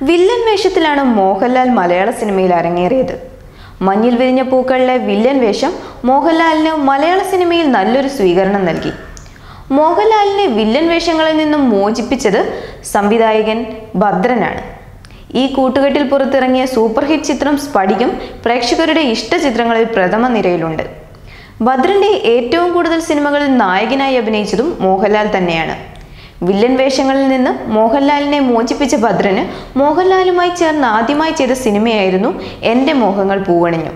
Villain വേഷത്തിലാണ് മോഹൻലാൽ മലയാള സിനിമയിൽ അരങ്ങേറിയത്. മഞ്ഞിൽ വിരിഞ്ഞ പൂക്കളിലെ വില്ലൻ വേഷം മോഹൻലാലിന് മലയാള സിനിമയിൽ നല്ലൊരു സ്വീകരണം നൽകി. മോഹൻലാലിനെ വില്ലൻ വേഷങ്ങളിൽ നിന്നും മോചിപ്പിച്ചത് സംവിധായകൻ ഭദ്രനാണ്. ഈ കൂട്ടുകെട്ടിൽ പുറത്തിറങ്ങിയ സൂപ്പർ ഹിറ്റ് ചിത്രം സ്ഫടികം പ്രേക്ഷകരുടെ ഇഷ്ട ചിത്രങ്ങളിൽ പ്രഥമ നിരയിലുണ്ട്. ഭദ്രന്റെ ഏറ്റവും കൂടുതൽ സിനിമകളിൽ നായകനായി അഭിനയിച്ചതും മോഹൻലാൽ തന്നെയാണ്. വില്ലൻ വേഷങ്ങളിൽ നിന്ന് മോഹൻലാലിനെ മോചിപ്പിച്ച ഭദ്രന് മോഹൻലാലുമായി ചേർന്ന് ആദ്യമായി ചെയ്ത സിനിമയായിരുന്നു എൻ്റെ മോഹങ്ങൾ പൂവണിഞ്ഞു.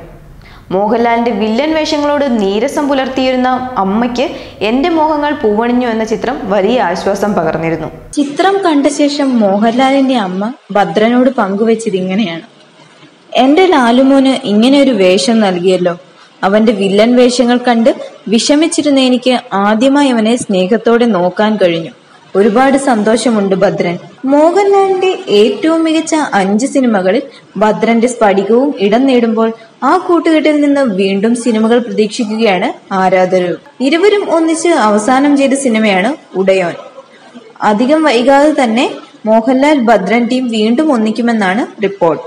മോഹൻലാലിന്റെ വില്ലൻ വേഷങ്ങളോട് നീരസം പുലർത്തിയിരുന്ന അമ്മയ്ക്ക് എൻ്റെ മോഹങ്ങൾ പൂവണിഞ്ഞു എന്ന ചിത്രം വലിയ ആശ്വാസം പകർന്നിരുന്നു. ചിത്രം കണ്ട ശേഷം മോഹൻലാലിന്റെ അമ്മ ഭദ്രനോട് പങ്കുവെച്ചത് ഇങ്ങനെയാണ്: എന്റെ ലാലുമോന് ഇങ്ങനെ ഒരു വേഷം നൽകിയല്ലോ. അവന്റെ വില്ലൻ വേഷങ്ങൾ കണ്ട് വിഷമിച്ചിരുന്ന എനിക്ക് ആദ്യമായി അവനെ സ്നേഹത്തോടെ നോക്കാൻ കഴിഞ്ഞു. ഒരുപാട് സന്തോഷമുണ്ട് ഭദ്രൻ. മോഹൻലാലിന്റെ ഏറ്റവും മികച്ച 5 സിനിമകളിൽ ഭദ്രന്റെ സ്ഫടികവും ഇടം നേടുമ്പോൾ ആ കൂട്ടുകെട്ടിൽ നിന്ന് വീണ്ടും സിനിമകൾ പ്രതീക്ഷിക്കുകയാണ് ആരാധകരും. ഇരുവരും ഒന്നിച്ച് അവസാനം ചെയ്ത സിനിമയാണ് ഉടയോൻ. അധികം വൈകാതെ തന്നെ മോഹൻലാൽ ഭദ്രൻ ടീം വീണ്ടും ഒന്നിക്കുമെന്നാണ് റിപ്പോർട്ട്.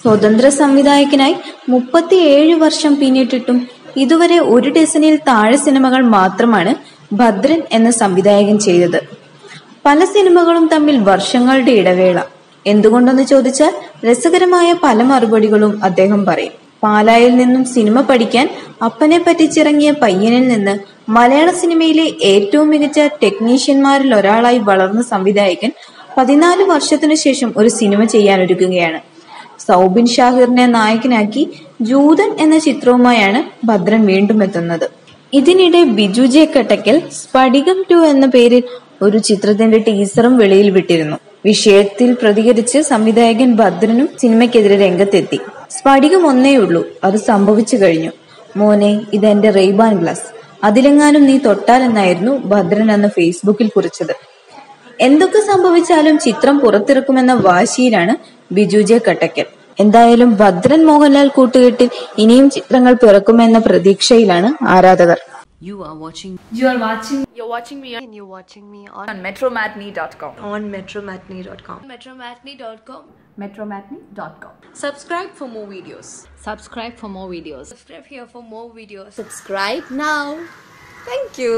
സ്വതന്ത്ര സംവിധായകനായി 37 വർഷം പിന്നിട്ടിട്ടും ഇതുവരെ 1 ഡസനിൽ താഴെ സിനിമകൾ മാത്രമാണ് ഭദ്രൻ എന്ന സംവിധായകൻ ചെയ്തത്. പല സിനിമകളും തമ്മിൽ വർഷങ്ങളുടെ ഇടവേള. എന്തുകൊണ്ടെന്ന് ചോദിച്ചാൽ രസകരമായ പല മറുപടികളും അദ്ദേഹം പറയും. പാലായിൽ നിന്നും സിനിമ പഠിക്കാൻ അപ്പനെ പറ്റിച്ചിറങ്ങിയ പയ്യനിൽ നിന്ന് മലയാള സിനിമയിലെ ഏറ്റവും മികച്ച ടെക്നീഷ്യന്മാരിൽ ഒരാളായി വളർന്ന സംവിധായകൻ 14 വർഷത്തിനു ശേഷം ഒരു സിനിമ ചെയ്യാനൊരുങ്ങുകയാണ്. സൗബിൻ ഷാഹിറിനെ നായകനാക്കി ജൂതൻ എന്ന ചിത്രവുമായാണ് ഭദ്രൻ വീണ്ടും എത്തുന്നത്. ഇതിനിടെ ബിജു ജെ കട്ടക്കൽ സ്ഫടികം 2 എന്ന പേരിൽ ഒരു ചിത്രത്തിന്റെ ടീസറും വെളിയിൽ വിട്ടിരുന്നു. വിഷയത്തിൽ പ്രതികരിച്ച് സംവിധായകൻ ഭദ്രനും സിനിമയ്ക്കെതിരെ രംഗത്തെത്തി. സ്ഫടികം ഒന്നേ ഉള്ളൂ, അത് സംഭവിച്ചു കഴിഞ്ഞു. മോനെ, ഇതെന്റെ റെയ്ബാൻ ഗ്ലാസ്, അതിലെങ്ങാനും നീ തൊട്ടാലെന്നായിരുന്നു ഭദ്രൻ അന്ന് ഫേസ്ബുക്കിൽ കുറിച്ചത്. എന്തൊക്കെ സംഭവിച്ചാലും ചിത്രം പുറത്തിറക്കുമെന്ന വാശിയിലാണ് ബിജു ജെ കട്ടക്കൽ. എന്തായാലും ഭദ്രൻ മോഹൻലാൽ കൂട്ടുകെട്ടിൽ ഇനിയും ചിത്രങ്ങൾ പിറക്കുമെന്ന പ്രതീക്ഷയിലാണ് ആരാധകർ. You're watching me on metromatney.com. metromatney.com. Subscribe for more videos. Subscribe for more videos. Subscribe here for more videos. Subscribe now. Thank you.